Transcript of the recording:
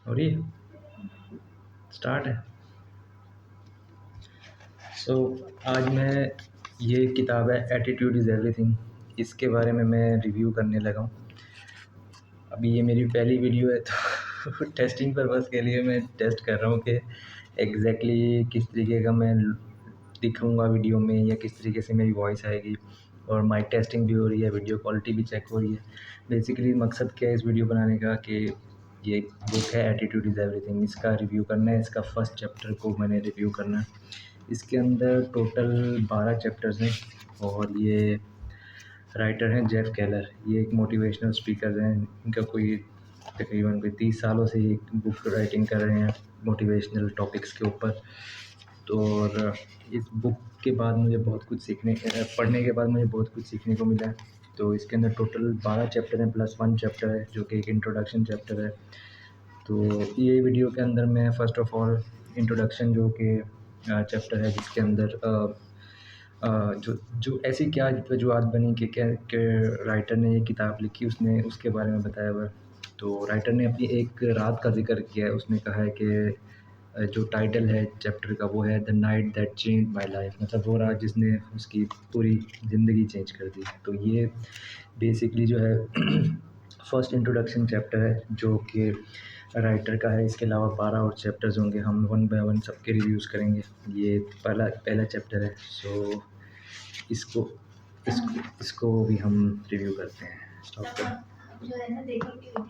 और ये स्टार्ट है। सो आज मैं ये किताब है एटीट्यूड इज़ एवरीथिंग, इसके बारे में मैं रिव्यू करने लगा हूँ। अभी ये मेरी पहली वीडियो है तो टेस्टिंग पर्पज़ के लिए मैं टेस्ट कर रहा हूँ कि एग्जैक्टली किस तरीके का मैं दिखूँगा वीडियो में या किस तरीके से मेरी वॉइस आएगी। और माइक टेस्टिंग भी हो रही है, वीडियो क्वालिटी भी चेक हो रही है। बेसिकली मकसद क्या है इस वीडियो बनाने का कि ये बुक है एटीट्यूड इज़ एवरीथिंग, इसका रिव्यू करना है। इसका फर्स्ट चैप्टर को मैंने रिव्यू करना है। इसके अंदर टोटल 12 चैप्टर्स हैं और ये राइटर हैं जेफ केलर। ये एक मोटिवेशनल स्पीकर हैं। इनका कोई तकरीबन 30 सालों से ये बुक राइटिंग कर रहे हैं मोटिवेशनल टॉपिक्स के ऊपर। तो और इस बुक के बाद मुझे बहुत कुछ पढ़ने के बाद मुझे बहुत कुछ सीखने को मिला है। तो इसके अंदर टोटल 12 चैप्टर हैं प्लस 1 चैप्टर है जो कि एक इंट्रोडक्शन चैप्टर है। तो ये वीडियो के अंदर मैं फ़र्स्ट ऑफ़ ऑल इंट्रोडक्शन जो कि चैप्टर है जिसके अंदर जो जो ऐसी क्या वजूहत बनी कि क्या कि राइटर ने ये किताब लिखी, उसने उसके बारे में बताया हुआ है। तो राइटर ने अपनी एक रात का ज़िक्र किया है। उसने कहा है कि जो टाइटल है चैप्टर का वो है the night that changed my life, मतलब वो रात जिसने उसकी पूरी ज़िंदगी चेंज कर दी। तो ये बेसिकली जो है फर्स्ट इंट्रोडक्शन चैप्टर है जो कि राइटर का है। इसके अलावा 12 और चैप्टर्स होंगे, हम वन बाय वन सबके रिव्यूज़ करेंगे। ये पहला चैप्टर है। सो इसको इसको इसको भी हम रिव्यू करते हैं। स्टॉप करें।